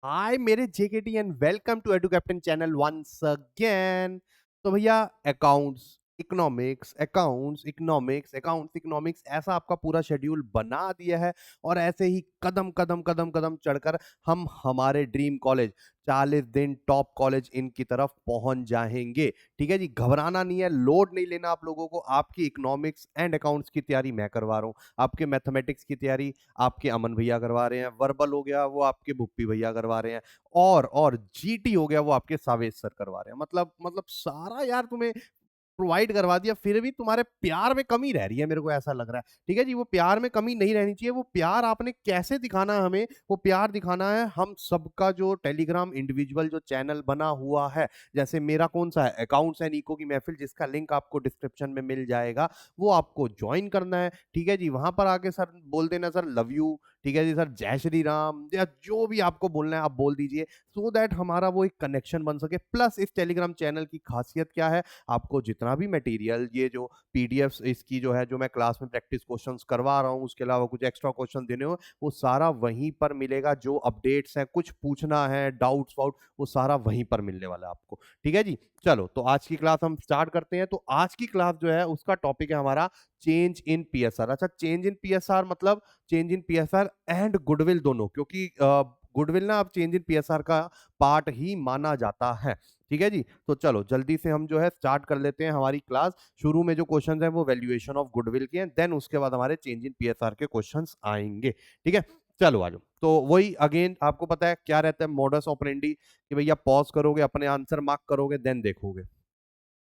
हाय मेरे JKT and welcome to Edu Captain channel once again. तो भैया अकाउंट्स इकोनॉमिक्स ऐसा आपका पूरा शेड्यूल बना दिया है। और ऐसे ही कदम कदम कदम कदम चढ़कर हम हमारे ड्रीम कॉलेज 40 दिन टॉप कॉलेज इनकी तरफ पहुंच जाएंगे। ठीक है जी, घबराना नहीं है, लोड नहीं लेना आप लोगों को। आपकी इकोनॉमिक्स एंड अकाउंट्स की तैयारी मैं करवा रहा हूँ, आपके मैथमेटिक्स की तैयारी आपके अमन भैया करवा रहे हैं, वर्बल हो गया वो आपके भुप्पी भैया करवा रहे हैं, और जीटी हो गया वो आपके सावेश सर करवा रहे हैं। मतलब सारा यार तुम्हें प्रोवाइड करवा दिया, फिर भी तुम्हारे प्यार में कमी रह रही है, मेरे को ऐसा लग रहा है। ठीक है जी, वो प्यार में कमी नहीं रहनी चाहिए। वो प्यार आपने कैसे दिखाना है, हमें वो प्यार दिखाना है हम सबका जो टेलीग्राम इंडिविजुअल जो चैनल बना हुआ है, जैसे मेरा कौन सा है, अकाउंट्स एंड इको की महफिल, जिसका लिंक आपको डिस्क्रिप्शन में मिल जाएगा, वो आपको ज्वाइन करना है। ठीक है जी, वहां पर आके सर बोल देना सर लव यू, ठीक है जी सर जय श्री राम, या जो भी आपको बोलना है आप बोल दीजिए, सो दैट हमारा वो एक कनेक्शन बन सके। प्लस इस टेलीग्राम चैनल की खासियत क्या है, आपको जितना भी मटेरियल, ये जो पीडीएफ इसकी जो है, जो मैं क्लास में प्रैक्टिस क्वेश्चंस करवा रहा हूँ, उसके अलावा कुछ एक्स्ट्रा क्वेश्चन देने हो, वो सारा वहीं पर मिलेगा। जो अपडेट्स हैं, कुछ पूछना है, डाउट्स वाउट, वो सारा वहीं पर मिलने वाला है आपको। ठीक है जी, चलो तो आज की क्लास हम स्टार्ट करते हैं। तो आज की क्लास जो है उसका टॉपिक है हमारा चेंज इन पीएसआर। अच्छा, चेंज इन पीएसआर मतलब change in PSR and goodwill दोनों, क्योंकि गुडविल ना अब चेंज इन पीएसआर का पार्ट ही माना जाता है। ठीक है जी, तो चलो जल्दी से हम जो है स्टार्ट कर लेते हैं हमारी क्लास। शुरू में जो क्वेश्चंस हैं वो वैल्यूएशन ऑफ गुडविल के हैं, देन उसके बाद हमारे चेंज इन पीएसआर के क्वेश्चंस आएंगे। ठीक है, चलो आ जाओ। तो वही अगेन आपको पता है क्या रहता है मॉडस ऑपरेंडी, कि भैया पॉज करोगे, अपने आंसर मार्क करोगे, देन देखोगे।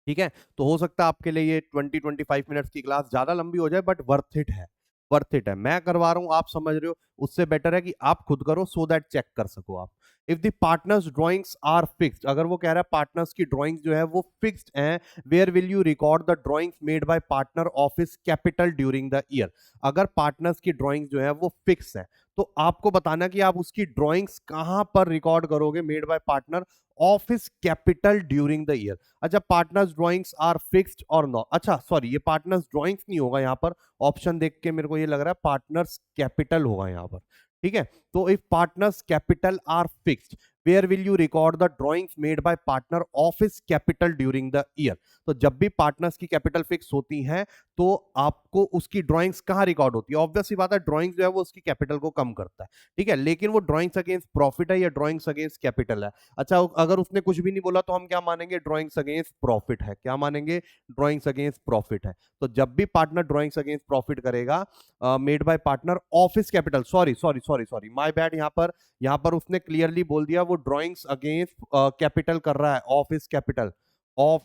ठीक है, तो हो सकता है आपके लिए ये 20-25 मिनट्स की क्लास ज्यादा लंबी हो जाए, बट वर्थ इट है। वर्थ इट है, मैं करवा रहा हूं, आप समझ रहे हो, उससे बेटर है कि आप खुद करो, सो दैट चेक कर सको आप। If the partners drawings are fixed, अगर वो कह रहा है पार्टनर्स की ड्राइंग्स जो है वो फिक्स्ड हैं, where will you record the drawings made by partner of his capital during the year. अगर पार्टनर्स की ड्राइंग्स जो है वो फिक्स है, तो आपको बताना कि आप उसकी ड्राइंग्स कहां पर रिकॉर्ड करोगे, made by partner of his capital during the year. अच्छा, पार्टनर्स ड्राइंग्स आर फिक्स्ड और नॉट, अच्छा सॉरी, ये पार्टनर्स ड्राइंग्स नहीं होगा यहाँ पर, ऑप्शन देख के मेरे को ये लग रहा है पार्टनर्स कैपिटल होगा यहाँ पर। ठीक है, तो if partners capital are fixed, where will you record the drawings made by partner of his capital during the year. तो जब भी पार्टनर्स की कैपिटल फिक्स होती हैं, तो आपको उसकी ड्राइंग्स कहाँ रिकॉर्ड होती है, ऑब्वियस सी बात है ड्राइंग्स जो है वो उसकी कैपिटल को कम करता है। ठीक है, लेकिन वो ड्राइंग्स अगेंस्ट प्रॉफिट है या ड्राइंग्स अगेंस्ट कैपिटल है। अच्छा, अगर उसने कुछ भी नहीं बोला तो हम क्या मानेंगे, ड्राइंग्स अगेंस्ट प्रॉफिट है, क्या मानेंगे, ड्राइंग्स अगेंस्ट प्रॉफिट है। तो जब भी पार्टनर ड्राइंग्स अगेंस्ट प्रॉफिट करेगा, made by partner office capital, sorry sorry sorry sorry my bad, यहाँ पर उसने क्लियरली बोल दिया वो ड्राइंग्स अगेंस्ट कैपिटल कर रहा है, ऑफ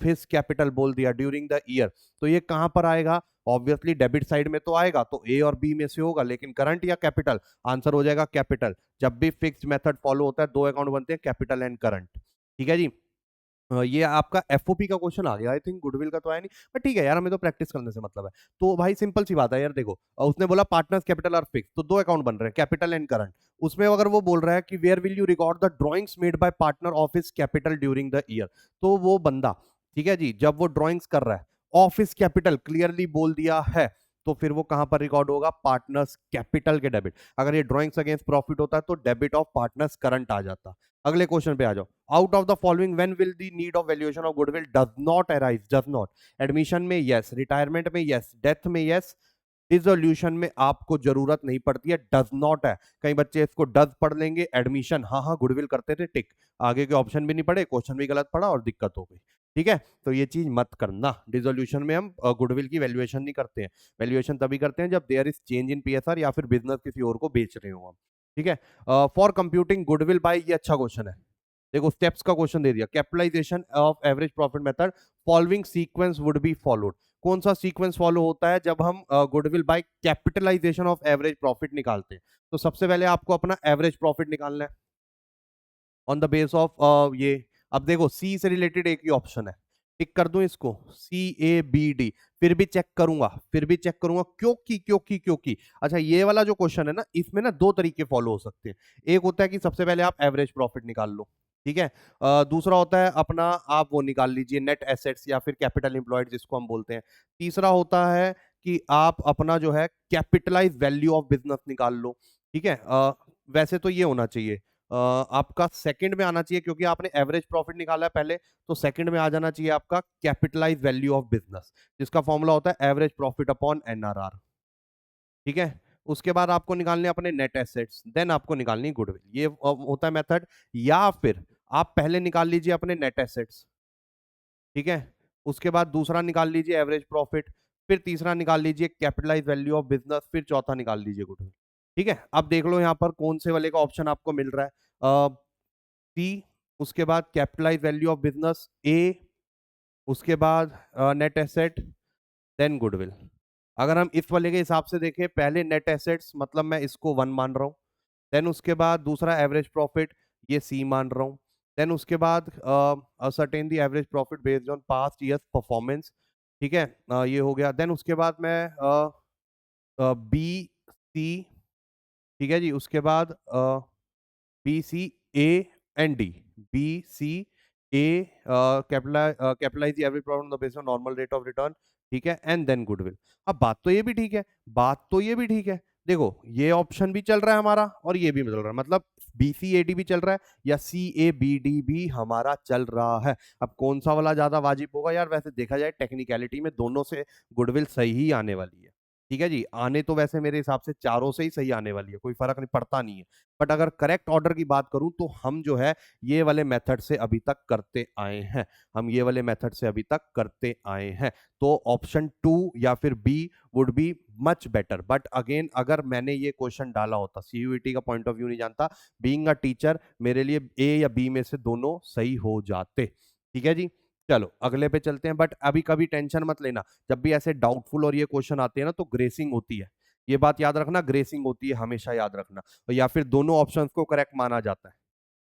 हिज कैपिटल बोल दिया ड्यूरिंग द ईयर। तो ये कहां पर आएगा, ऑब्वियसली डेबिट साइड में तो आएगा, तो ए और बी में से होगा, लेकिन करंट या कैपिटल, आंसर हो जाएगा कैपिटल। जब भी फिक्स्ड मेथड फॉलो होता है, दो अकाउंट बनते हैं, कैपिटल एंड करंट। ठीक है जी, ये आपका एफओपी का क्वेश्चन आ गया, आई थिंक गुडविल का तो आया नहीं, बट ठीक है यार, हमें तो प्रैक्टिस करने से मतलब है। तो भाई सिंपल सी बात है यार, देखो उसने बोला पार्टनर्स कैपिटल आर फिक्स, तो दो अकाउंट बन रहे हैं, कैपिटल एंड करंट। उसमें अगर वो बोल रहा है कि where will you record the drawings made by partner of his capital during the year, तो वो बंदा, ठीक है जी, जब वो ड्राइंग्स कर रहा है, ऑफ हिज कैपिटल क्लियरली बोल दिया है, तो फिर वो कहां पर रिकॉर्ड होगा, पार्टनर्स कैपिटल के डेबिट। अगर ये ड्राइंग्स अगेंस्ट प्रॉफिट होता है तो डेबिट ऑफ पार्टनर्स करंट आ जाता। अगले क्वेश्चन पे आ जाओ। Out of the following when will the need of valuation of goodwill does not arise, does not, admission में यस, रिटायरमेंट में यस, डेथ में यस, डिसोल्यूशन में आपको जरूरत नहीं पड़ती है, डज नॉट है। कई बच्चे इसको डज पढ़ लेंगे, एडमिशन हाँ हाँ गुडविल करते थे टिक, आगे के ऑप्शन भी नहीं पढ़े, क्वेश्चन भी गलत पढ़ा और दिक्कत हो गई। ठीक है, तो ये चीज मत करना, डिसोल्यूशन में हम गुडविल की वैल्यूएशन नहीं करते हैं। वैल्यूएशन तभी करते हैं जब there is change in PSR या फिर बिजनेस किसी और को बेच रहे हो हम। ठीक है, फॉर कंप्यूटिंग गुडविल बाय, ये अच्छा क्वेश्चन है। देखो स्टेप्स का क्वेश्चन दे दिया, capitalization of average profit method, following sequence would be followed. कौन सा सीक्वेंस फॉलो होता है जब हम goodwill by capitalization of average profit निकालते हैं। तो सबसे पहले आपको अपना एवरेज प्रॉफिट निकालना है ऑन द बेस ऑफ ये। अब देखो सी से रिलेटेड एक ही ऑप्शन है, टिक कर दूं इसको, CABD, फिर भी चेक करूंगा क्योंकि अच्छा ये वाला जो क्वेश्चन है ना, इसमें ना दो तरीके फॉलो हो सकते हैं। एक होता है कि सबसे पहले आप एवरेज प्रॉफिट निकाल लो, ठीक है। दूसरा होता है अपना आप वो निकाल लीजिए नेट एसेट्स या फिर कैपिटल एम्प्लॉयड जिसको हम बोलते हैं। तीसरा होता है कि आप अपना जो है कैपिटलाइज वैल्यू ऑफ बिजनेस निकाल लो। ठीक है, वैसे तो ये होना चाहिए, आपका सेकंड में आना चाहिए, क्योंकि आपने एवरेज प्रॉफिट निकाला है पहले, तो सेकंड में आ जाना चाहिए आपका कैपिटलाइज वैल्यू ऑफ बिजनेस, जिसका फॉर्मूला होता है एवरेज प्रॉफिट अपॉन एनआरआर। ठीक है, उसके बाद आपको निकालने अपने नेट एसेट्स, देन आपको निकालनी गुडविल। ये होता है मेथड। या फिर आप पहले निकाल लीजिए अपने नेट एसेट्स, ठीक है, उसके बाद दूसरा निकाल लीजिए एवरेज प्रॉफिट, फिर तीसरा निकाल लीजिए कैपिटलाइज वैल्यू ऑफ बिजनेस, फिर चौथा निकाल लीजिए गुडविल। ठीक है, अब देख लो यहाँ पर कौन से वाले का ऑप्शन आपको मिल रहा है। सी, उसके बाद कैपिटलाइज वैल्यू ऑफ बिजनेस ए, उसके बाद नेट एसेट, देन गुडविल। अगर हम इस वाले के हिसाब से देखें, पहले नेट एसेट्स मतलब मैं इसको 1 मान रहा हूं, देन उसके बाद दूसरा एवरेज प्रॉफिट, ये सी मान रहा हूं, देन उसके बाद ascertain the average profit based on past years performance. ठीक है, ये हो गया। देन उसके बाद मैं बी सी, ठीक है जी, उसके बाद B C A and D, B C A, capitalize average profit on the basis of normal rate of return, ठीक है, एंड देन गुडविल। अब बात तो ये भी ठीक है, बात तो ये भी ठीक है। देखो, ये ऑप्शन भी चल रहा है हमारा और ये भी चल रहा है, मतलब बी सी ए डी भी चल रहा है या सी ए बी डी भी हमारा चल रहा है। अब कौन सा वाला ज्यादा वाजिब होगा यार? वैसे देखा जाए टेक्निकलिटी में दोनों से गुडविल सही ही आने वाली है। ठीक है जी, आने तो वैसे मेरे हिसाब से चारों से ही सही आने वाली है, कोई फर्क नहीं पड़ता नहीं है। बट अगर करेक्ट ऑर्डर की बात करूं तो हम जो है ये वाले मेथड से अभी तक करते आए हैं, हम ये वाले मेथड से अभी तक करते आए हैं। तो ऑप्शन 2 या फिर B would be much better. But again, अगर मैंने ये क्वेश्चन डाला होता, सीयूईटी का पॉइंट ऑफ व्यू नहीं जानता, बीइंग अ टीचर मेरे लिए ए या बी में से दोनों सही हो जाते। ठीक है जी, चलो अगले पे चलते हैं। बट अभी कभी टेंशन मत लेना, जब भी ऐसे डाउटफुल और ये क्वेश्चन आते हैं ना, तो ग्रेसिंग होती है, ये बात याद रखना, ग्रेसिंग होती है, हमेशा याद रखना। या फिर दोनों ऑप्शंस को करेक्ट माना जाता है,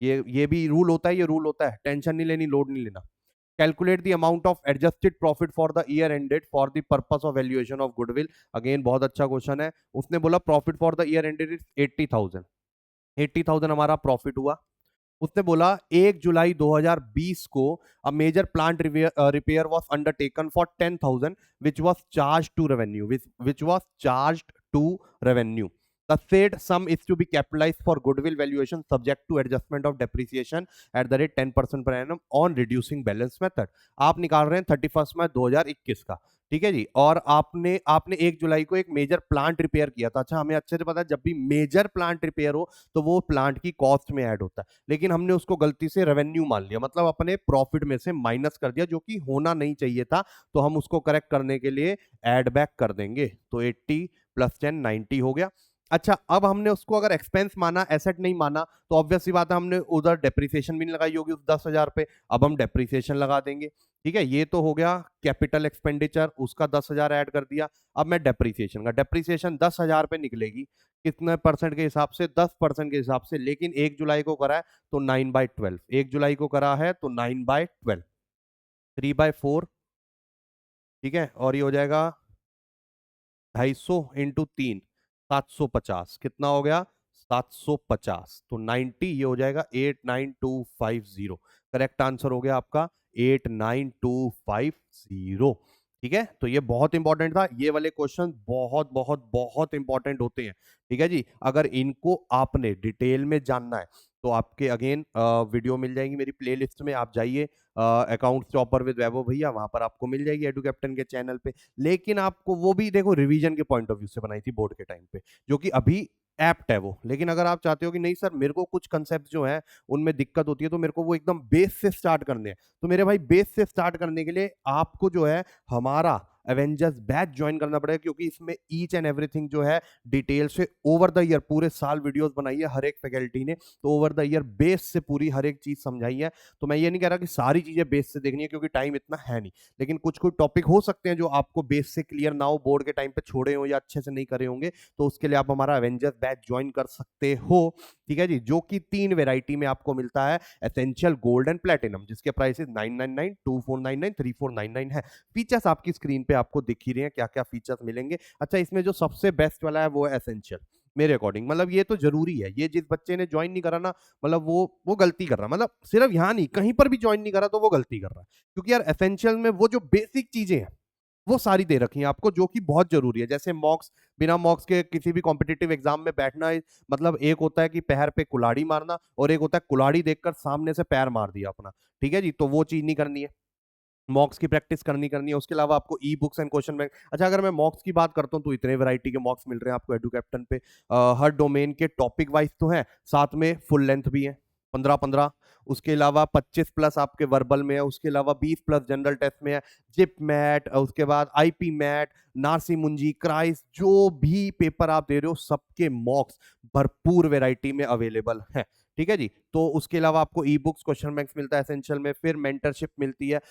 ये भी रूल होता है, ये रूल होता है, टेंशन नहीं लेनी, लोड नहीं लेना। Calculate the amount of adjusted profit for the year ended for the purpose of valuation of goodwill. Again बहुत अच्छा क्वेश्चन है। उसने बोला profit for the year ended is 80,000, 80,000 हमारा प्रॉफिट हुआ। उसने बोला 1 जुलाई 2020 को a major plant repair was undertaken for 10,000 which was charge to revenue, which was charged to revenue. The said sum is to be capitalized for goodwill valuation subject to adjustment of depreciation at the rate 10% per annum on reducing balance method। आप निकाल रहे हैं 31 मार्च 2021 का, ठीक है जी, और आपने आपने 1 जुलाई को एक मेजर प्लांट रिपेयर किया था। अच्छा, हमें अच्छे से पता है जब भी मेजर प्लांट रिपेयर हो तो वो प्लांट की कॉस्ट में ऐड होता है, लेकिन हमने उसको गलती से रेवेन्यू मान लिया, मतलब अपने प्रॉफिट में से माइनस कर दिया, जो कि होना नहीं चाहिए था। तो हम उसको करेक्ट करने के लिए ऐड बैक कर देंगे, तो 80 प्लस 10 90 हो गया। अच्छा, अब हमने उसको अगर एक्सपेंस माना, एसेट नहीं माना, तो ऑब्वियस सी बात है हमने उधर डेप्रिसिएशन भी नहीं लगाई होगी उस 10,000 पे, अब हम डेप्रिसिएशन लगा देंगे। ठीक है, ये तो हो गया कैपिटल एक्सपेंडिचर, उसका 10,000 ऐड कर दिया। अब मैं डेप्रिसिएशन का, डेप्रिसिएशन 10,000 पे निकलेगी, कितने परसेंट के हिसाब से? 10% के हिसाब से, लेकिन 1 जुलाई को करा है तो 9/12, 1 जुलाई को करा है तो 9/12, 3/4, ठीक है, और ये हो जाएगा 250 इंटू 3, 750, कितना हो गया? 750, तो 90, ये हो जाएगा 89250। करेक्ट आंसर हो गया आपका 89250। ठीक है, तो ये बहुत इंपॉर्टेंट था, ये वाले क्वेश्चन बहुत बहुत बहुत इंपॉर्टेंट होते हैं। ठीक है जी, अगर इनको आपने डिटेल में जानना है तो आपके अगेन वीडियो मिल जाएगी मेरी प्लेलिस्ट में, आप जाइए अकाउंट चॉपर विद वैभव भैया, वहां पर आपको मिल जाएगी एडू कैप्टन के चैनल पे। लेकिन आपको वो भी देखो रिवीजन के पॉइंट ऑफ व्यू से बनाई थी बोर्ड के टाइम पे, जो कि अभी एप्ट है वो। लेकिन अगर आप चाहते हो कि नहीं सर मेरे को कुछ कंसेप्ट जो है उनमें दिक्कत होती है, तो मेरे को वो एकदम बेस से स्टार्ट करने हैं, तो मेरे भाई बेस से स्टार्ट करने के लिए आपको जो है हमारा एवेंजर्स बैच ज्वाइन करना पड़ेगा, क्योंकि इसमें ईच एंड एवरीथिंग जो है डिटेल से ओवर द ईयर, पूरे साल वीडियोस बनाई है हर एक फैकल्टी ने, तो ओवर द ईयर बेस से पूरी हर एक चीज समझाई है। तो मैं ये नहीं कह रहा कि सारी चीजें बेस से देखनी है, क्योंकि टाइम इतना है नहीं, लेकिन कुछ कुछ टॉपिक हो सकते हैं जो आपको बेस से क्लियर ना हो, बोर्ड के टाइम पे छोड़े हो या अच्छे से नहीं करे होंगे, तो उसके लिए आप हमारा एवेंजर्स बैच ज्वाइन कर सकते हो। ठीक है जी, जो कि 3 वेराइटी में आपको मिलता है, एसेंशियल, गोल्ड एंड प्लेटिनम, जिसके प्राइसेस 999, 2499, 3499 है। फीचर्स आपकी स्क्रीन पे आपको दिख ही रहे हैं क्या क्या फीचर्स मिलेंगे। अच्छा, इसमें जो सबसे बेस्ट वाला है वो है एसेंशियल, मेरे अकॉर्डिंग, मतलब ये तो जरूरी है, ये जिस बच्चे ने ज्वाइन नहीं करा ना, मतलब वो गलती कर रहा है, मतलब सिर्फ यहाँ नहीं कहीं पर भी ज्वाइन नहीं करा तो वो गलती कर रहा है, क्योंकि यार एसेंशियल में वो जो बेसिक चीजें हैं वो सारी दे रखी हैं आपको, जो कि बहुत जरूरी है। जैसे मॉक्स, बिना मॉक्स के किसी भी कॉम्पिटिटिव एग्जाम में बैठना मतलब एक होता है कि पैर पे कुल्हाड़ी मारना, और एक होता है कुल्हाड़ी देखकर सामने से पैर मार दिया अपना, ठीक है जी। तो वो चीज नहीं करनी है, मॉक्स की प्रैक्टिस करनी है। उसके अलावा आपको e books and question bank, अच्छा अगर मैं मॉक्स की बात करता हूँ तो इतने वैरायटी के मॉक्स मिल रहे हैं आपको एडू कैप्टन पे। हर डोमेन के टॉपिक वाइज तो है, साथ में फुल लेंथ भी है, 15-15। उसके अलावा 25+ आपके वर्बल में है, उसके अलावा 20+ जनरल टेस्ट में है, जिप मैट, उसके बाद आईपी मैट, नारसी मुंजी, क्राइस, जो भी पेपर आप दे रहे हो सबके मॉक्स भरपूर वैरायटी में अवेलेबल है, ठीक है जी। तो उसके अलावा आपको ई बुक्स, क्वेश्चन बैंक्स मिलता है एसेंशियल में, फिर मेंटरशिप मिलती है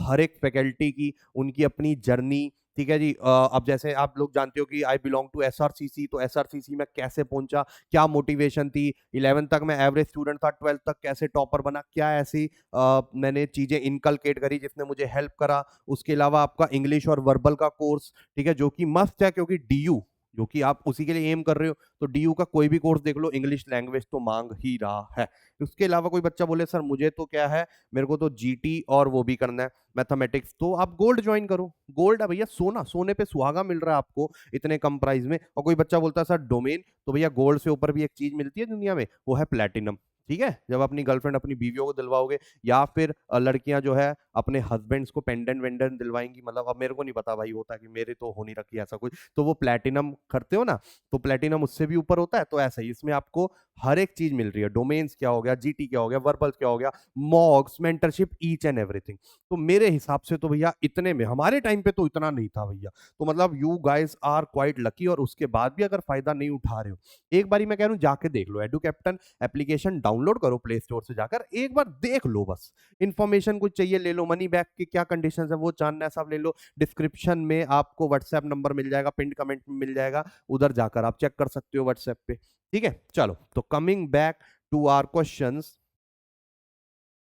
हर एक फैकल्टी की, उनकी अपनी जर्नी, ठीक है जी। अब जैसे आप लोग जानते हो कि आई बिलोंग टू एसआरसीसी, तो एसआरसीसी में कैसे पहुंचा, क्या मोटिवेशन थी, 11th तक मैं एवरेज स्टूडेंट था, 12th तक कैसे टॉपर बना, क्या ऐसी मैंने चीजें इनकलकेट करी जिसने मुझे हेल्प करा। उसके अलावा आपका इंग्लिश और वर्बल का कोर्स, ठीक है, जो कि मस्त है, क्योंकि डीयू जो कि आप उसी के लिए एम कर रहे हो, तो डीयू का कोई भी कोर्स देख लो, इंग्लिश लैंग्वेज तो मांग ही रहा है। उसके अलावा कोई बच्चा बोले सर मुझे तो क्या है, मेरे को तो जीटी और वो भी करना है, मैथमेटिक्स, तो आप गोल्ड ज्वाइन करो। गोल्ड है भैया, सोना, सोने पे सुहागा मिल रहा है आपको इतने कम प्राइस में। और कोई बच्चा बोलता है सर डोमेन, तो भैया गोल्ड से ऊपर भी एक चीज मिलती है दुनिया में, वो है प्लेटिनम, ठीक है। जब अपनी गर्लफ्रेंड अपनी बीवियों को दिलवाओगे, या फिर लड़कियां जो है अपने हस्बैंड्स को पेंडेंट वेंडेंट दिलवाएंगी, मतलब अब मेरे को नहीं पता भाई, होता है कि मेरे तो हो नहीं रखी ऐसा कुछ, तो वो प्लेटिनम करते हो ना, तो प्लेटिनम उससे भी ऊपर होता है। तो ऐसा ही इसमें आपको हर एक चीज मिल रही है, डोमेन्स क्या हो गया, जीटी क्या हो गया, वर्बल्स क्या हो गया, मॉक्स, मेंटरशिप, ईच एंड एवरीथिंग। तो मेरे हिसाब से तो भैया इतने में, हमारे टाइम पे तो इतना नहीं था भैया, तो मतलब you guys are quite lucky. और उसके बाद भी अगर फायदा नहीं उठा रहे हो, एक बारी मैं कह रहा हूं जाके देख लो, एडू कैप्टन एप्लीकेशन डाउनलोड करो प्ले स्टोर से जाकर, एक बार देख लो, बस इन्फॉर्मेशन कुछ चाहिए ले लो, मनी बैक की क्या कंडीशन है वो जानना है सब ले लो, डिस्क्रिप्शन में आपको व्हाट्सएप नंबर मिल जाएगा, पिन कमेंट में मिल जाएगा, उधर जाकर आप चेक कर सकते हो व्हाट्सएप पे, ठीक है। चलो, तो coming back to our questions,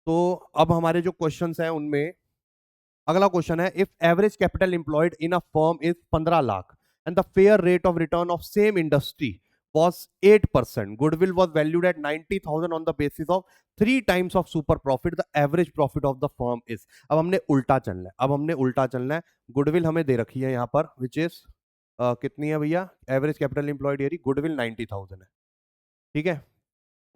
तो अब हमारे जो क्वेश्चंस हैं उनमें अगला क्वेश्चन है, if average capital employed in a firm is 15 lakh and the fair rate of return of same industry was 8%, goodwill was valued at 90,000 on the basis of 3 times of super profit, the average profit of the firm is। अब हमने उल्टा चलना है, goodwill हमें दे रखी है यहाँ पर, विच इज कितनी है भैया, एवरेज कैपिटल एम्प्लॉयड एरी गुडविल 90,000 है, ठीक है।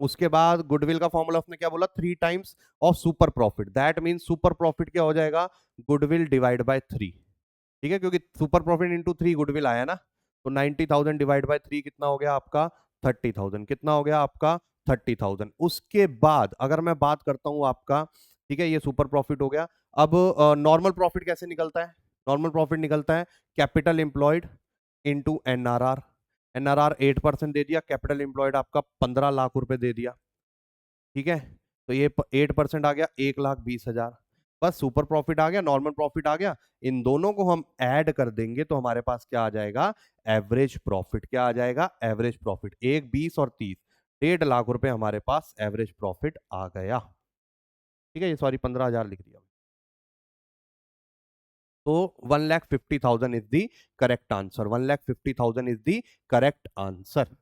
उसके बाद गुडविल का फॉर्मूला उसने क्या बोला, 3 times of super profit, that mean super profit क्या हो जाएगा, गुडविल डिवाइड बाय 3, ठीक है, क्योंकि सुपर प्रॉफिट इंटू 3 गुडविल आया ना, तो 90,000 डिवाइड बाय 3 कितना हो गया आपका, 30,000, कितना हो गया आपका 30,000। उसके बाद अगर मैं बात करता हूं आपका, ठीक है, ये सुपर प्रॉफिट हो गया। अब नॉर्मल प्रॉफिट कैसे निकलता है, नॉर्मल प्रॉफिट निकलता है capital employed into NRR, NRR 8% दे दिया, कैपिटल एम्प्लॉयड आपका 15 लाख रुपए दे दिया, ठीक है। तो ये 8% आ गया, 1,20,000, बस सुपर प्रॉफिट आ गया, नॉर्मल प्रॉफिट आ गया, इन दोनों को हम ऐड कर देंगे तो हमारे पास क्या आ जाएगा, एवरेज प्रॉफिट, क्या आ जाएगा, एवरेज प्रॉफिट, 1, 20 और 30, 1.5 लाख हमारे पास एवरेज प्रॉफिट आ गया, ठीक है। ये सॉरी 15,000 लिख दिया, तो 1,50,000 is the correct answer, 1,50,000 is the correct answer.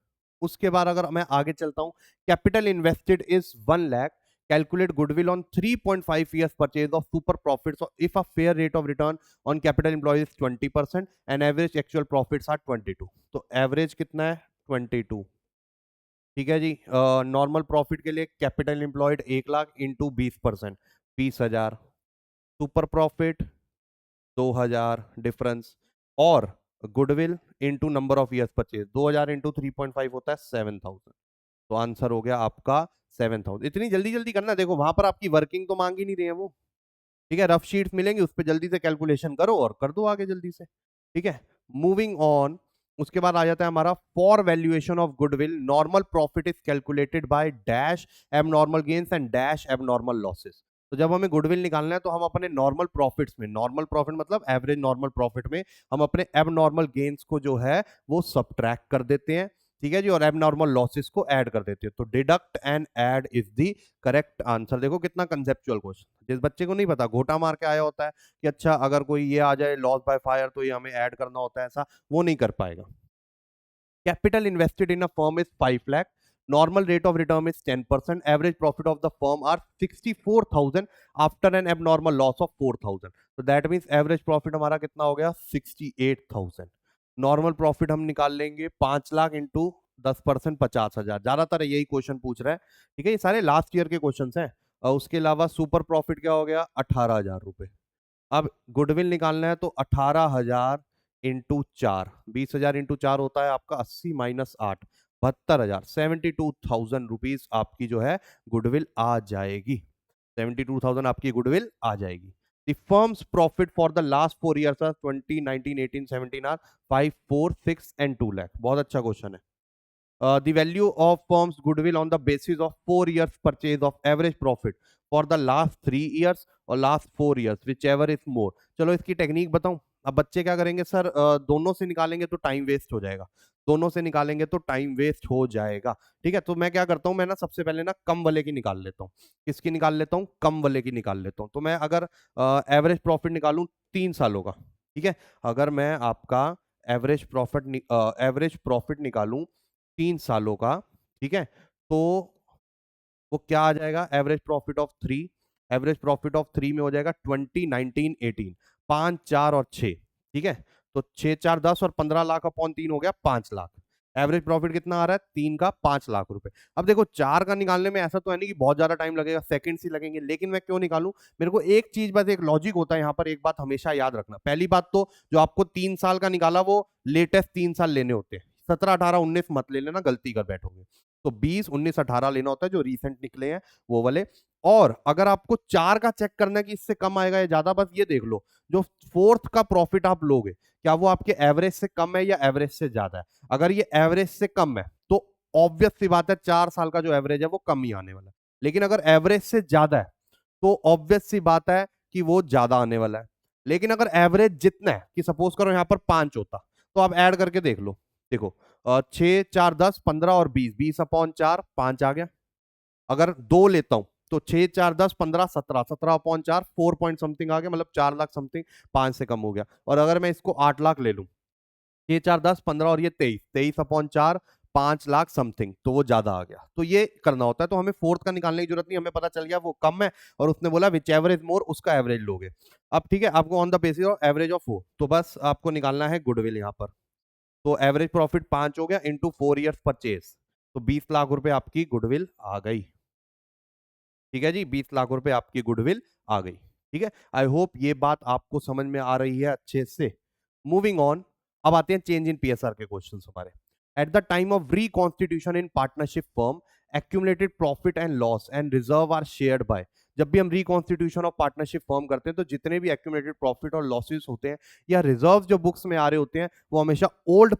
उसके बाद अगर मैं आगे चलता हूं, capital invested is 1 lakh, calculate goodwill on 3.5 years purchase of super profits if a fair rate of return on capital employed 20% and average actual profits are 22। तो average कितना है, 22, ठीक है जी। नॉर्मल प्रॉफिट के लिए capital employed 1 lakh into 20%, 20,000, super profit 2,000 difference, और goodwill into number of years purchase, 2,000 into 3.5 होता है 7,000, तो आंसर हो गया आपका 7,000। इतनी जल्दी जल्दी करना, देखो वहां पर आपकी वर्किंग तो मांग ही नहीं रही है वो, ठीक है, रफ शीट्स मिलेंगी उस पर जल्दी से कैलकुलेशन करो और कर दो आगे जल्दी से, ठीक है। मूविंग ऑन, उसके बाद आ जाता है हमारा, for valuation of goodwill normal profit is calculated by dash abnormal gains and dash abnormal losses. तो जब हमें गुडविल निकालना है तो हम अपने नॉर्मल प्रॉफिट्स में, नॉर्मल प्रॉफिट मतलब एवरेज नॉर्मल प्रॉफिट में, हम अपने एबनॉर्मल गेन्स को जो है वो सब्ट्रैक्ट कर देते हैं, ठीक है जी, और एबनॉर्मल लॉसेस को ऐड कर देते हैं, तो deduct and add is the correct answer. देखो कितना कंसेप्चुअल क्वेश्चन, जिस बच्चे को नहीं पता, घोटा मार के आया होता है कि अच्छा अगर कोई ये आ जाए लॉस बाय फायर तो ये हमें ऐड करना होता है, ऐसा वो नहीं कर पाएगा। Capital invested in a firm is 5 lakh, Normal rate of return is 10%. Average profit of the firm are 64,000 after an abnormal loss of 4,000. So that means average profit हमारा कितना हो गया 68,000. नॉर्मल प्रॉफिट हम निकाल लेंगे 5 लाख इंटू 10%, 50,000. ज्यादातर यही क्वेश्चन पूछ रहा है. ठीक है, ये सारे लास्ट ईयर के क्वेश्चन हैं. और उसके अलावा सुपर प्रॉफिट क्या हो गया 18,000 रुपए. अब गुडविल निकालना है तो 18,000 इंटू 4, 20,000 इंटू 4 होता है आपका 80 माइनस 8, 72,000, 72,000 रुपीज आपकी जो है गुडविल आ जाएगी. 72,000 आपकी गुडविल आ जाएगी. The firm's profit for the last 4 years are 20, 19, 18, 17 are 5, 4, 6 and 2 lakh. बहुत अच्छा क्वेश्चन है. The value of firm's goodwill on the basis of 4 years purchase of average profit for the last 3 years और last 4 years, whichever is more. चलो इसकी technique बताऊं. अब बच्चे क्या करेंगे सर, दोनों से निकालेंगे तो टाइम वेस्ट हो जाएगा. दोनों से निकालेंगे तो टाइम वेस्ट हो जाएगा. ठीक है, तो मैं क्या करता हूं, मैं ना सबसे पहले ना कम वाले की निकाल लेता हूं. किसकी निकाल लेता हूं, कम वाले की निकाल लेता हूं. तो मैं अगर एवरेज प्रॉफिट निकालूं 3 सालों का, ठीक है, अगर मैं आपका एवरेज प्रॉफिट निकालूं 3 सालों का, ठीक है, तो वो क्या आ जाएगा, average profit of 3. Average profit of 3 में हो जाएगा 20, 19, 18, 5, 4 और 6. ठीक है, तो 6, 4, 10 और 15 लाख अपॉन 3 हो गया 5 लाख. एवरेज प्रॉफिट कितना आ रहा है 3 का 5 लाख रुपए. अब देखो 4 का निकालने में ऐसा तो है नहीं कि बहुत ज्यादा टाइम लगेगा, सेकंड्स ही लगेंगे, लेकिन मैं क्यों निकालूं, मेरे को एक चीज बस, एक लॉजिक होता है यहाँ पर, एक बात हमेशा याद रखना. पहली बात तो जो आपको 3 साल का निकाला वो लेटेस्ट 3 साल लेने होते हैं. 17, 18, 19 मत ले लेना, गलती कर बैठोगे. तो 20, 19, 18 लेना होता है जो रिसेंट निकले हैं वो वाले. और अगर आपको 4 का चेक करना है कि इससे कम आएगा या ज्यादा, बस ये देख लो जो फोर्थ का प्रॉफिट आप लोगे क्या वो आपके एवरेज से कम है या एवरेज से ज्यादा है. अगर ये एवरेज से कम है तो ऑब्वियस सी बात है 4 साल का जो एवरेज है वो कम ही आने वाला है. लेकिन अगर एवरेज से ज्यादा है तो ऑब्वियस सी बात है कि वो ज्यादा आने वाला है. लेकिन अगर एवरेज जितना है कि सपोज करो यहां पर 5 होता तो आप ऐड करके देख लो. देखो 6, 4, 10, 15 और 20, 20 अपॉन 4, 5 आ गया. अगर 2 लेता हूं तो 6, 4, 10, 15, 17, 17 अपॉन 4, 4 पॉइंट समथिंग आ गया, मतलब 4 लाख समथिंग, 5 से कम हो गया. और अगर मैं इसको 8 लाख ले लूं, 6, 4, 10, 15 और ये 23, 23 अपॉन 4, 5 लाख समथिंग, तो वो ज्यादा आ गया. तो ये करना होता है. तो हमें फोर्थ का निकालने की जरूरत नहीं, हमें पता चल गया वो कम है और उसने बोला विच एवर इज मोर, उसका एवरेज लोगे. अब ठीक है, आपको on the basis of average of 4, तो बस आपको निकालना है गुडविल यहां पर. तो एवरेज प्रॉफिट 5 हो गया इंटू 4 ईयर्स परचेज, तो 20 लाख रुपए आपकी गुडविल आ गई. ठीक है जी, 20 लाख रुपए आपकी गुडविल आ गई. ठीक है, आई होप ये बात आपको समझ में आ रही है अच्छे से. मूविंग ऑन, अब आते हैं चेंज इन पीएसआर के क्वेश्चन हमारे. At the time of reconstitution in partnership firm, accumulated profit and loss and reserve are shared by. जब भी हम रिकॉन्स्टिट्यूशन ऑफ पार्टनरशिप फर्म करते हैं तो जितने भी एक्यूमुलेटेड प्रॉफिट और लॉसेस होते हैं या रिजर्व जो बुक्स में आ रहे होते हैं वो हमेशा ओल्ड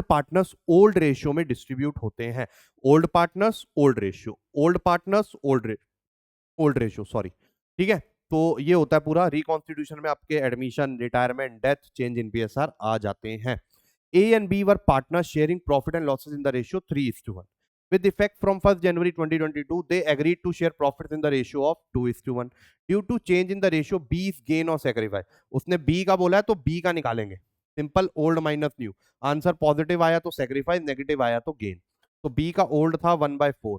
पार्टनर्स ओल्ड रेशियो में डिस्ट्रीब्यूट होते हैं. Old partners old ratio, old partners old ratio, sorry. ठीक है, तो ये होता है पूरा रिकॉन्स्टिट्यूशन में. आपके admission, retirement, death, change in PSR आ जाते हैं. A and B were partners sharing profit and losses in the ratio 3:1. With effect from 1st January 2022, they agreed to share profits in the ratio of 2:1. Due to change in the ratio, B's gain or sacrifice. उसने B का बोला है तो B का निकालेंगे. Simple, old minus new. Answer positive आया तो sacrifice, negative आया तो गेन. तो B का ओल्ड था 1/4,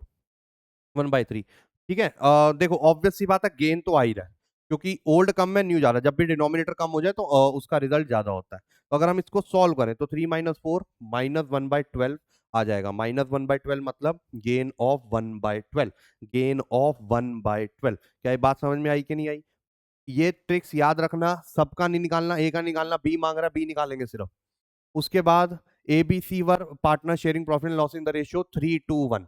1/3. ठीक है, देखो ऑब्वियस सी बात है गेन तो आ ही रहा है क्योंकि ओल्ड कम है न्यू ज्यादा. जब भी डिनोमिनेटर कम हो जाए तो उसका रिजल्ट ज्यादा होता है. तो अगर हम इसको सॉल्व करें तो 3 - 4 -1/12 आ जाएगा. -1/12 मतलब गेन ऑफ 1/12, गेन ऑफ 1/12. क्या ये बात समझ में आई कि नहीं आई? ये ट्रिक्स याद रखना, सबका नहीं निकालना, ए का निकालना. बी मांग रहा है, बी निकालेंगे सिर्फ. उसके बाद A B C were partner sharing profit and loss in the ratio 3:1.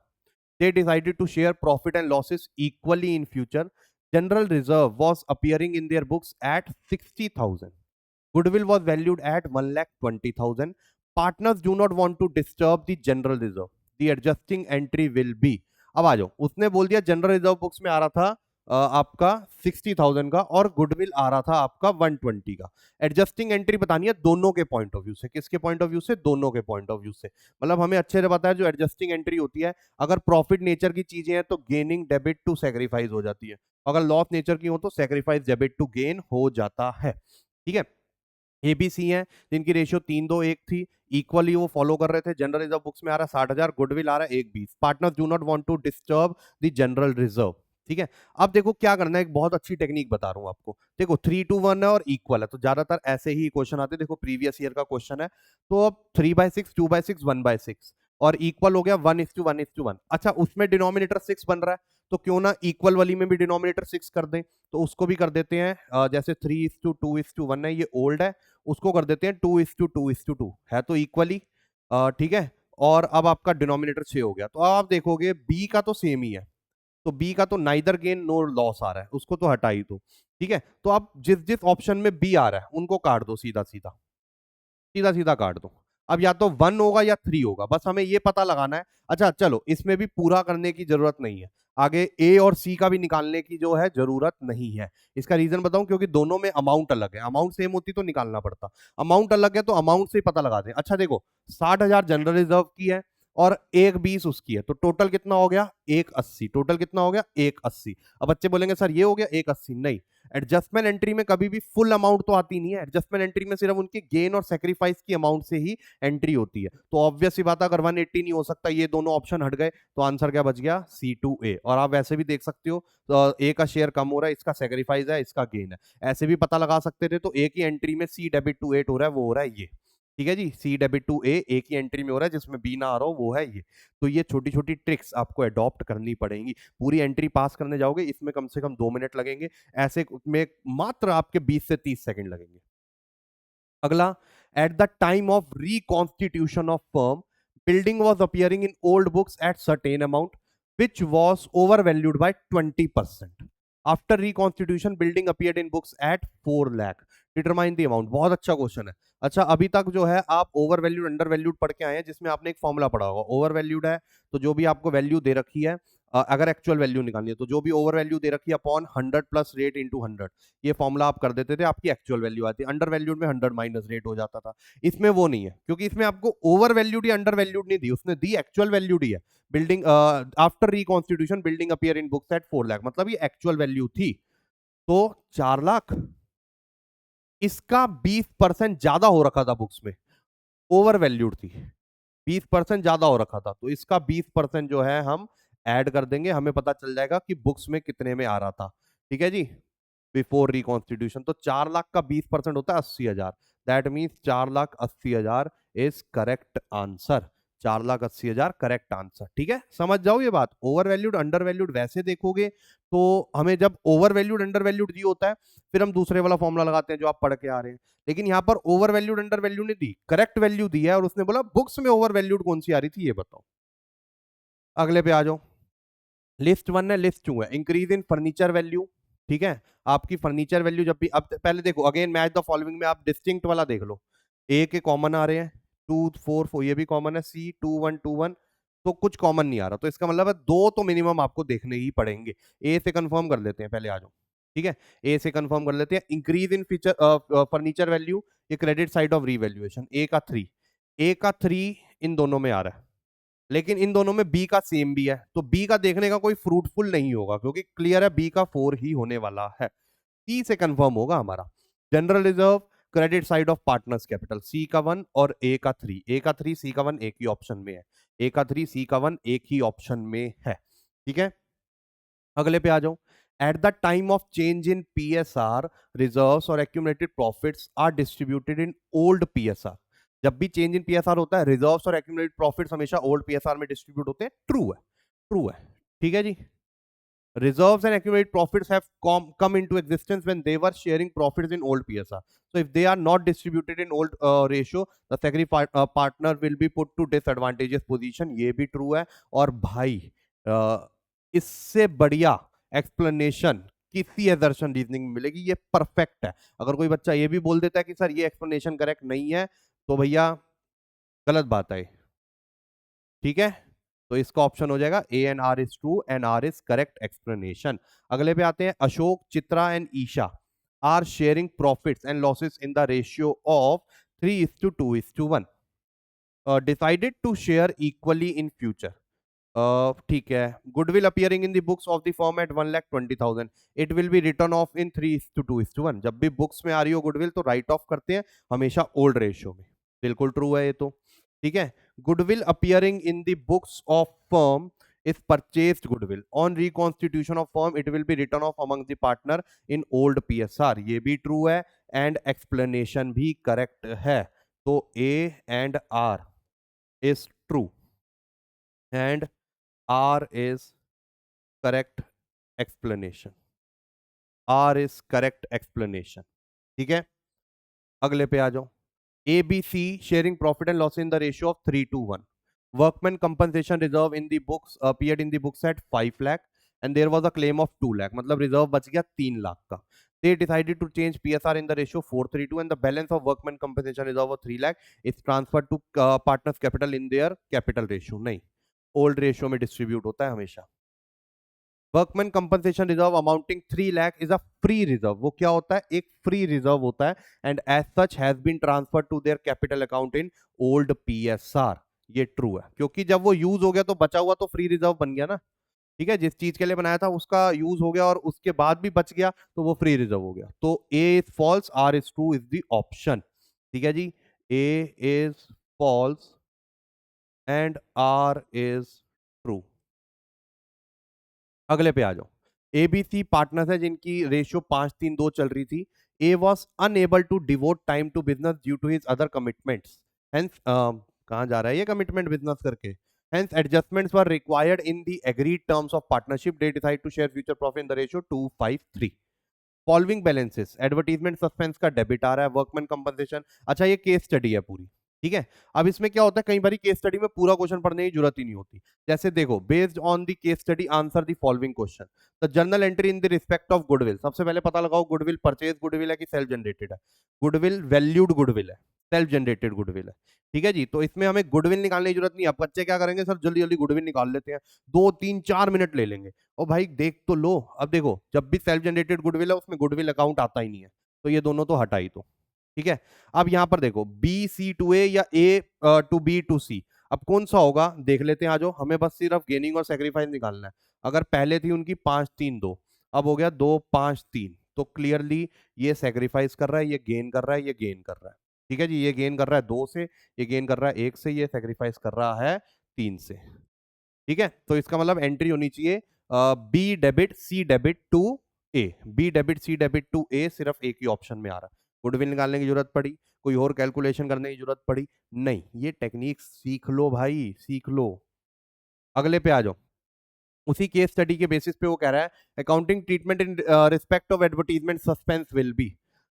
They decided to share profit and losses equally in future. General reserve was appearing in their books at 60,000. Goodwill was valued at 1,20,000. Partners do not want to disturb the general reserve. The adjusting entry will be. अब आ जाओ, उसने बोल दिया general reserve books में आ रहा था आपका 60,000 का और गुडविल आ रहा था आपका 120 का. एडजस्टिंग एंट्री बतानी है दोनों के पॉइंट ऑफ व्यू से. किसके पॉइंट ऑफ व्यू से? दोनों के पॉइंट ऑफ व्यू से. मतलब हमें अच्छे से पता है जो एडजस्टिंग एंट्री होती है, अगर प्रॉफिट नेचर की चीजें हैं तो गेनिंग डेबिट टू सेक्रीफाइस हो जाती है. अगर लॉस नेचर की हो तो सेक्रीफाइस डेबिट टू गेन हो जाता है. ठीक है, ए बी सी हैं जिनकी रेशियो 3-2-1 थी, इक्वली वो फॉलो कर रहे थे। जनरल रिजर्व बुक्स में आ रहा है 60,000, गुडविल आ रहा है 1-20। Partners do not want to disturb the general reserve. ठीक है, अब देखो क्या करना है, एक बहुत अच्छी टेक्निक बता रहा हूं आपको। देखो 3-1 है और इक्वल है, तो ज्यादातर ऐसे ही क्वेश्चन आते हैं। देखो प्रीवियस ईयर का क्वेश्चन है, तो अब 3/6, 2/6, 1/6 और इक्वल हो गया 1:1:1। अच्छा, उसमें डिनोमिनेटर 6 बन रहा है, तो क्यों ना इक्वल वाली में भी डिनोमिनेटर 6 कर दें। तो उसको भी कर देते हैं, जैसे 3:2:1 है, ये ओल्ड है, उसको कर देते हैं 2:2:2 है, तो इक्वली। ठीक है, और अब आपका डिनोमिनेटर 6 हो गया। तो अब आप देखोगे बी का तो सेम ही है, तो बी का तो नाइदर गेन नो लॉस आ रहा है, उसको तो हटा ही दो। ठीक है, तो आप जिस जिस ऑप्शन में बी आ रहा है उनको काट दो, सीधा सीधा सीधा सीधा काट दो। अब या तो 1 होगा या 3 होगा, बस हमें ये पता लगाना है। अच्छा चलो, इसमें भी पूरा करने की जरूरत नहीं है, आगे ए और सी का भी निकालने की जो है जरूरत नहीं है। इसका रीजन बताऊं, क्योंकि दोनों में अमाउंट अलग है। अमाउंट सेम होती तो निकालना पड़ता, अमाउंट अलग है तो अमाउंट से ही पता लगा दें। अच्छा देखो, 60,000 जनरल रिजर्व की है और 1:20 उसकी है, तो टोटल कितना हो गया, 1:80। टोटल कितना हो गया, 1:80। अब बच्चे बोलेंगे सर ये हो गया 1:80, नहीं। एडजस्टमेंट एंट्री में कभी भी फुल अमाउंट तो आती नहीं है, एडजस्टमेंट एंट्री में सिर्फ उनके गेन और सेक्रीफाइस की अमाउंट से ही एंट्री होती है। तो ऑब्वियस सी बात है, अगर 180 नहीं हो सकता, ये दोनों ऑप्शन हट गए, तो आंसर क्या बच गया, C2A। और आप वैसे भी देख सकते हो, तो ए का शेयर कम हो रहा है, इसका सेक्रीफाइस है, इसका गेन है, ऐसे भी पता लगा सकते थे। तो एक ही एंट्री में C-8 हो रहा है, वो हो रहा है ये। ठीक है जी, C-8 एक ही एंट्री में हो रहा है, जिसमें बी ना आ रहा हो वो है ये। तो ये छोटी छोटी ट्रिक्स आपको अडॉप्ट करनी पड़ेंगी। पूरी एंट्री पास करने जाओगे, इसमें कम से कम 2 मिनट लगेंगे, ऐसे में मात्र आपके 20 से 30 सेकंड लगेंगे। अगला, eight the time of reconstitution of firm, building was appearing in old books at certain amount which was over valued bye 20%। After reconstitution building appeared in books at 4 lakh, determine the amount. बहुत अच्छा question है। अच्छा, अभी तक जो है आप over valued under valued पढ़ के आए हैं, जिसमें आपने एक फॉर्मूला पढ़ा होगा। ओवर वैल्यूड है तो जो भी आपको वैल्यू दे रखी है, अगर एक्चुअल वैल्यू निकालनी है, तो जो भी ओवर वैल्यू दे रखी है अपॉन 100 प्लस रेट इंटू 100, ये फॉर्मूला आप कर देते थे, आपकी एक्चुअल वैल्यू आती है। अंडर वैल्यूड में 100 माइनस रेट हो जाता था। इसमें वो नहीं है, क्योंकि इसमें आपको ओवर वैल्यूड या अंडर वैल्यूड नहीं दी, उसने दी एक्चुअल वैल्यूड ही है। Building after reconstitution building appear in books at 4 lakh, मतलब ये एक्चुअल वैल्यू थी, तो 4 लाख। इसका 20% ज्यादा हो रखा था बुक्स में, ओवर वैल्यूड थी, 20% ज्यादा हो रखा था, तो इसका 20% जो है हम ऐड कर देंगे, हमें पता चल जाएगा कि बुक्स में कितने में आ रहा था। ठीक है जी, बिफोर रिकॉन्स्टिट्यूशन। तो 4 लाख का 20% होता है 80,000। That means 4,80,000 is correct answer. 4,80,000 correct answer. ठीक है, समझ जाओ ये बात। ओवर वैल्यूड अंडर वैल्यूड वैसे देखोगे तो हमें जब ओवर वैल्यूड अंडर वैल्यूड दी होता है, फिर हम दूसरे वाला फॉर्मूला लगाते हैं जो आप पढ़ के आ रहे हैं। लेकिन यहाँ पर ओवर वैल्यूड अंडर वैल्यूड नहीं दी, करेक्ट वैल्यू दी है, और उसने बोला बुक्स में ओवर वैल्यूड कौन सी आ रही थी ये बताओ। अगले पे आ जाओ। लिस्ट 1 है, लिस्ट 2 है, इंक्रीज इन फर्नीचर वैल्यू। ठीक है, आपकी फर्नीचर वैल्यू जब भी, अब पहले देखो अगेन मैच द फॉलोइंग में आप डिस्टिंक्ट वाला देख लो। ए के कॉमन आ रहे हैं, 2 4 4, ये भी कॉमन है, C 2 1 2 1, तो कुछ कॉमन नहीं आ रहा, तो इसका मतलब है दो तो मिनिमम आपको देखने ही पड़ेंगे। ए से कंफर्म कर लेते हैं, पहले आ जाओ। ठीक है, ए से कंफर्म कर लेते हैं। Increase in feature furniture value, ये क्रेडिट साइड ऑफ रीवैल्यूएशन, ए का 3, ए का 3 इन दोनों में आ रहा है, लेकिन इन दोनों में बी का सेम भी है, तो बी का देखने का कोई फ्रूटफुल नहीं होगा, क्योंकि क्लियर है बी का 4 ही होने वाला है। सी से कंफर्म होगा हमारा। General reserve, credit side of partners capital, C का 1 और ए का 3, ए का 3 सी का 1 एक ही ऑप्शन में है, ए का 3 सी का 1 एक ही ऑप्शन में है। ठीक है, अगले पे आ जाओ। At the time of change in PSR, reserves और accumulated profits are distributed in old PSR. जब भी चेंज इन पीएसआर होता है, रिजर्व्स और एक्यूमुलेटेड प्रॉफिट्स हमेशा ओल्ड पीएसआर में डिस्ट्रीब्यूट होते हैं। ट्रू है, ट्रू है। ठीक है जी, reserves and accumulated profits have come into existence when they were sharing profits in old PSR. So if they are not distributed in old ratio, the sacrifice partner will be put to disadvantageous position. ये भी true है। और भाई इससे बढ़िया explanation किसी assertion reasoning में मिलेगी, ये परफेक्ट है। अगर कोई बच्चा ये भी बोल देता है कि सर ये एक्सप्लेनेशन करेक्ट नहीं है, तो भैया गलत बात है। ठीक है, तो इसका ऑप्शन हो जाएगा A and R is true and R is correct explanation. अगले पे आते हैं। Ashok, Chitra and Isha are sharing profits and losses in the ratio of 3:2:1, decided to share equally in future. ठीक है, goodwill appearing in the books of the firm at 1,20,000 it will be written off in 3:2:1। जब भी books में आ रही हो goodwill तो right of करते हैं हमेशा ओल्ड रेशियो में। बिल्कुल ट्रू है ये तो। ठीक है, goodwill appearing in the books of firm is purchased goodwill on reconstitution of firm it will be written of among the partner in old PSR. ये भी ट्रू है एंड एक्सप्लेनेशन भी करेक्ट है। तो A and R is true and R is correct explanation. R is correct explanation. ठीक है, अगले पे आ जाओ। ABC sharing profit and loss in the ratio of 3:1. Workman compensation reserve in the books appeared in the books at 5 lakh and there was a claim of 2 lakh. मतलब reserve बच गया 3 लाख का। They decided to change PSR in the ratio 4:3:2 and the balance of workman compensation reserve of 3 lakh is transferred to partners capital in their capital ratio. नहीं, old ratio में distribute होता है हमेशा। Workman compensation reserve amounting 3 lakh is a free reserve. वो क्या होता है? एक फ्री रिजर्व होता है and as such has been transfer to their capital account in old PSR. ये ट्रू है क्योंकि जब वो यूज हो गया तो बचा हुआ तो फ्री रिजर्व बन गया ना। ठीक है, जिस चीज के लिए बनाया था उसका यूज हो गया और उसके बाद भी बच गया तो वो फ्री रिजर्व हो गया। तो A is false, R is true is the option. ठीक है जी, A is false and R is true. अगले पे आ जाओ। एबीसी पार्टनर्स है जिनकी रेशियो 5:3:2 चल रही थी। A was unable to devote time to business due to his other commitments. Hence कहां जा रहा है ये कमिटमेंट बिजनेस करके? Hence adjustments were required in the agreed terms of partnership. They decide to share future profit in the ratio 2:5:3। Following balances, advertisement suspense का debit आ रहा है, वर्कमैन कंपनसेशन। अच्छा, ये केस स्टडी है पूरी। ठीक है, अब इसमें क्या होता है, कई बार केस स्टडी में पूरा क्वेश्चन पढ़ने की जरूरत ही नहीं होती। जैसे देखो, based on the case study answer the following question. The journal entry in the respect of goodwill. सबसे पहले पता लगाओ गुडविल परचेज गुडविल है कि सेल्फ जनरेटेड है। गुडविल वैल्यूड गुडविल है, सेल्फ जनरेटेड गुडविल है। ठीक है जी, तो इसमें हमें गुडविल निकालने की जरूरत नहीं है। अब बच्चे क्या करेंगे, सर जल्दी जल्दी गुडविल निकाल लेते हैं, 2 3 4 मिनट ले लेंगे। और भाई देख तो लो, अब देखो जब भी सेल्फ जनरेटेड गुडविल है उसमें गुडविल अकाउंट आता ही नहीं है, तो ये दोनों तो हटा ही दो। ठीक है, अब यहां पर देखो B/C/A या A/B/C, अब कौन सा होगा देख लेते हैं। आ जाओ, हमें बस सिर्फ गेनिंग और सेक्रीफाइस निकालना है। अगर पहले थी उनकी 5:3:2, अब हो गया 2:5:3, तो क्लियरली ये सेक्रीफाइस कर रहा है, ये गेन कर रहा है, ये गेन कर रहा है। ठीक है जी, ये गेन कर रहा है 2 से, ये गेन कर रहा है 1 से, ये सेक्रीफाइस कर रहा है 3 से। ठीक है, तो इसका मतलब एंट्री होनी चाहिए B debit C debit to A. B debit C debit to A सिर्फ एक ही ऑप्शन में आ रहा है। गुडविल निकालने की जरूरत पड़ी, कोई और कैलकुलेशन करने की जरूरत पड़ी नहीं। ये टेक्निक सीख लो भाई, सीख लो। अगले पे आ जाओ। उसी केस स्टडी के बेसिस पे वो कह रहा है accounting treatment in respect of advertisement suspense will be.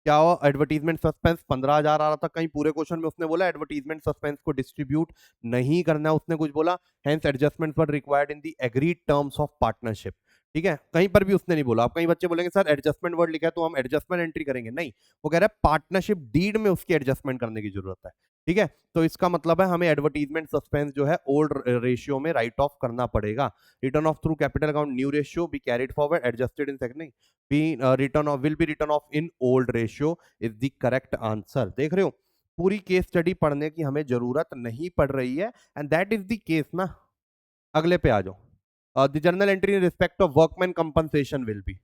क्या हो, एडवर्टीजमेंट सस्पेंस 15,000 आ रहा था, कहीं पूरे क्वेश्चन में उसने बोला एडवर्टीजमेंट सस्पेंस को डिस्ट्रीब्यूट नहीं करना है, उसने कुछ बोला hence adjustment were required in the agreed terms of partnership. ठीक है, कहीं पर भी उसने नहीं बोला। अब कई बच्चे बोलेंगे सर एडजस्टमेंट वर्ड लिखा है तो हम एडजस्टमेंट एंट्री करेंगे, नहीं, वो कह रहा है पार्टनरशिप डीड में उसकी एडजस्टमेंट करने की जरूरत है। ठीक है, तो इसका मतलब है हमें एडवर्टीजमेंट सस्पेंस जो है ओल्ड रेशियो में राइट ऑफ करना पड़ेगा। Written off through capital account new ratio B carried forward adjusted in second, नहीं, B written off will be written off in old ratio is the correct answer. देख रहे हो, पूरी case study पढ़ने की हमें जरूरत नहीं पड़ रही है and that is the case ना। अगले पे आ जाओ। The journal entry in respect of workman compensation will be.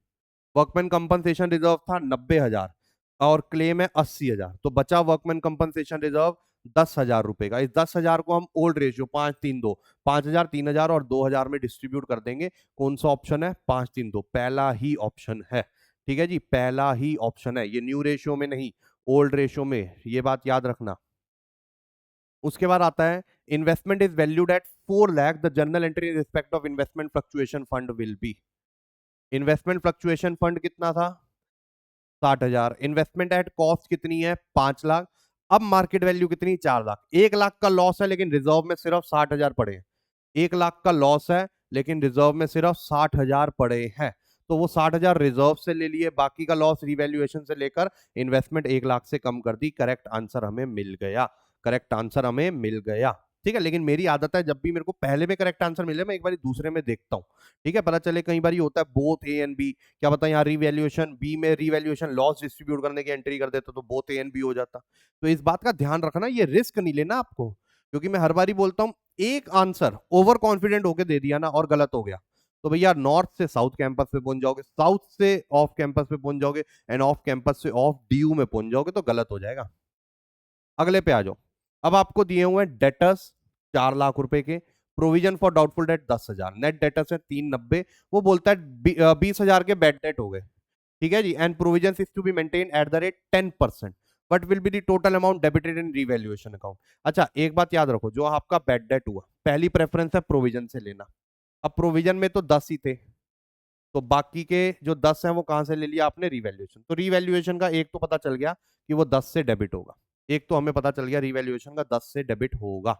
Workman compensation reserve था 90,000 और क्लेम है 80,000, तो बचा वर्कमैन कंपनसेशन रिजर्व 10,000 रुपए का। इस 10,000 को हम ओल्ड रेशियो 5:3:2, 5,000 3,000 और 2,000 में डिस्ट्रीब्यूट कर देंगे। कौन सा ऑप्शन है? 5:3:2, पहला ही ऑप्शन है। ठीक है जी, पहला ही ऑप्शन है, ये न्यू रेशियो में नहीं, ओल्ड रेशियो में, ये बात याद रखना। उसके बाद आता है investment is valued at 4 lakh, the journal entry in respect of investment fluctuation fund will be. Investment fluctuation fund कितना था? 60,000। इन्वेस्टमेंट एट कॉस्ट कितनी है? 5 लाख। अब मार्केट वैल्यू कितनी? 4 लाख। 1 लाख का लॉस है लेकिन रिजर्व में सिर्फ 60,000 पड़े हैं। 1 लाख का लॉस है लेकिन रिजर्व में सिर्फ 60,000 पड़े हैं, तो वो 60,000 रिजर्व से ले लिए, बाकी का लॉस रिवैल्यूएशन से लेकर इन्वेस्टमेंट 1 लाख से कम कर दी। करेक्ट आंसर हमें मिल गया, करेक्ट आंसर हमें मिल गया। ठीक है, लेकिन मेरी आदत है जब भी मेरे को पहले में करेक्ट आंसर मिले मैं एक बार दूसरे में देखता हूँ। ठीक है, पता चले कई बार होता है बोथ ए एंड बी, क्या पता यहाँ रिवैल्यूएशन बी में रिवैल्यूएशन लॉस डिस्ट्रीब्यूट करने की एंट्री कर देता तो बोथ ए एंड बी हो जाता। तो इस बात का ध्यान रखना, ये रिस्क नहीं लेना आपको, क्योंकि मैं हर बार ही बोलता हूँ एक आंसर ओवर कॉन्फिडेंट होके दे दिया ना और गलत हो गया, तो भैया नॉर्थ से साउथ कैंपस पे पहुंच जाओगे, साउथ से ऑफ कैंपस पे पहुंच जाओगे, एंड ऑफ कैंपस से ऑफ डीयू में पहुंच जाओगे, तो गलत हो जाएगा। अगले पे आ जाओ। अब आपको दिए हुए हैं डेटर्स 4 लाख रुपए के, provision for doubtful debt 10,000, net debtors है 390, वो बोलता है 20,000 के बैड डेट हो गए, ठीक है जी, and provision is to be maintain at the rate 10%, but will be the total amount debited in revaluation account. अच्छा एक बात याद रखो, जो आपका बैड डेट हुआ पहली प्रेफरेंस है प्रोविजन से लेना। अब प्रोविजन में तो 10 ही थे, तो बाकी के जो 10 हैं वो कहां से ले लिया आपने, रिवैल्यूएशन। तो रिवैल्यूएशन का एक तो पता चल गया कि वो 10 से डेबिट होगा, एक तो हमें पता चल गया रिवैल्यूएशन का 10 से डेबिट होगा,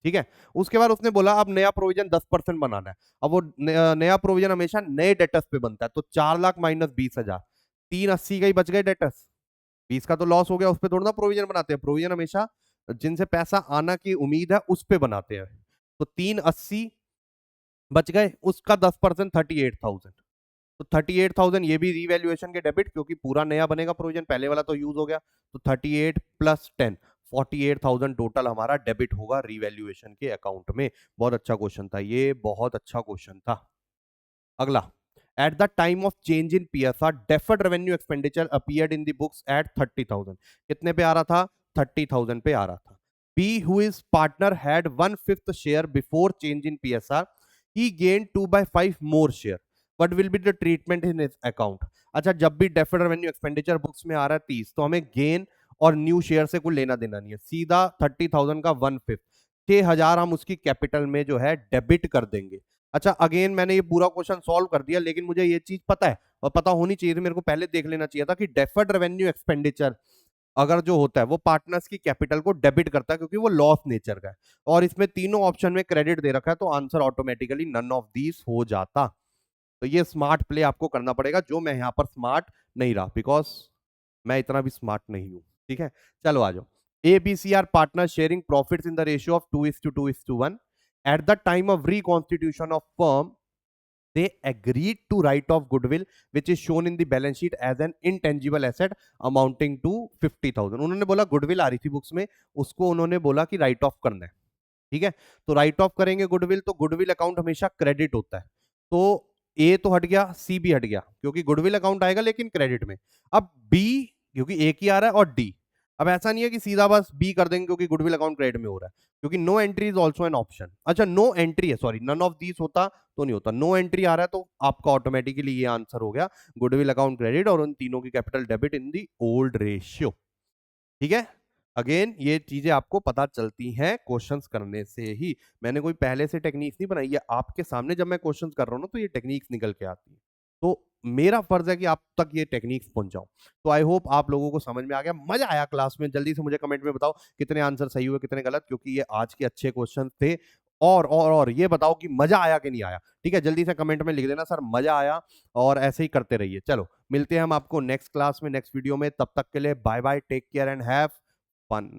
ठीक है। उसके बाद उसने बोला अब नया प्रोविजन 10% बनाना है। अब वो नया प्रोविजन हमेशा नए डेटर्स पे बनता है, तो 4 लाख माइनस 20,000, 380 का ही बच गए डेटर्स, 20 का तो लॉस हो गया, उस पर थोड़ा ना प्रोविजन बनाते हैं, प्रोविजन हमेशा जिनसे पैसा आना की उम्मीद है उस पर बनाते हैं। तो 380 बच गए, उसका 10% 38,000, तो 38,000 ये भी रीवैल्यूएशन के डेबिट, क्योंकि पूरा नया बनेगा प्रोविजन, पहले वाला तो यूज हो गया, तो 38 प्लस 10 48,000 टोटल हमारा डेबिट होगा रीवैल्यूएशन के अकाउंट में। बहुत अच्छा क्वेश्चन था ये, बहुत अच्छा क्वेश्चन था। अगला, eight the time of change in PSR deferred revenue expenditure appeared in the books at 30,000, कितने पे आ रहा था, 30,000 पे आ रहा था। B who is partner had 1/5 share before change in PSR, he gain 2/5 more share, what will be the treatment in his account. अच्छा जब भी डेफर्ड रेवेन्यू एक्सपेंडिचर बुक्स में आ रहा है 30, तो हमें गेन और न्यू शेयर से कोई लेना देना नहीं है, सीधा 30,000 का 1/5, 6,000 हम उसकी कैपिटल में जो है डेबिट कर देंगे। अच्छा अगेन मैंने ये पूरा क्वेश्चन सॉल्व कर दिया, लेकिन मुझे ये चीज पता है और पता होनी चाहिए थी, मेरे को पहले देख लेना चाहिए था कि डेफर्ड रेवेन्यू एक्सपेंडिचर अगर जो होता है वो पार्टनर्स की कैपिटल को डेबिट करता है, क्योंकि वो लॉस नेचर का है, और इसमें तीनों ऑप्शन में क्रेडिट दे रखा है, तो answer automatically none of these हो जाता। तो ये स्मार्ट प्ले आपको करना पड़ेगा, जो मैं यहां पर स्मार्ट नहीं रहा, बिकॉज मैं इतना भी स्मार्ट नहीं हूं, ठीक है। चलो आ जाओ। A B C are partner sharing profits in the ratio of 2:2:1 at the time of reconstitution of firm, they agreed to write off goodwill which is shown in the balance sheet as an intangible asset amounting to 50,000। उन्होंने बोला goodwill आ रही थी books में, उसको उन्होंने बोला कि right off करना है, ठीक है। तो राइट ऑफ करेंगे गुडविल, तो गुडविल अकाउंट हमेशा क्रेडिट होता है, तो ए तो हट गया, सी भी हट गया, क्योंकि गुडविल अकाउंट आएगा लेकिन क्रेडिट में। अब बी, क्योंकि एक ही आ रहा है, और डी, अब ऐसा नहीं है कि सीधा बस बी कर देंगे क्योंकि गुडविल अकाउंट क्रेडिट में हो रहा है, क्योंकि no entry is also an option. अच्छा नो एंट्री है, सॉरी नन ऑफ दीस होता तो नहीं होता, नो एंट्री आ रहा है, तो आपका ऑटोमेटिकली ये आंसर हो गया, गुडविल अकाउंट क्रेडिट और उन तीनों की capital debit in the old ratio, ठीक है। अगेन ये चीजें आपको पता चलती हैं क्वेश्चंस करने से ही, मैंने कोई पहले से टेक्निक्स नहीं बनाई है, आपके सामने जब मैं क्वेश्चंस कर रहा हूं ना, तो ये टेक्निक्स निकल के आती है, तो मेरा फर्ज है कि आप तक ये टेक्निक्स पहुंच जाओ। तो आई होप आप लोगों को समझ में आ गया, मजा आया क्लास में। जल्दी से मुझे कमेंट में बताओ कितने आंसर सही हुए कितने गलत, क्योंकि ये आज के अच्छे क्वेश्चन थे। और ये बताओ कि मजा आया कि नहीं आया, ठीक है, जल्दी से कमेंट में लिख देना सर मजा आया, और ऐसे ही करते रहिए। चलो मिलते हैं हम आपको नेक्स्ट क्लास में, नेक्स्ट वीडियो में, तब तक के लिए bye bye, take care and have fun.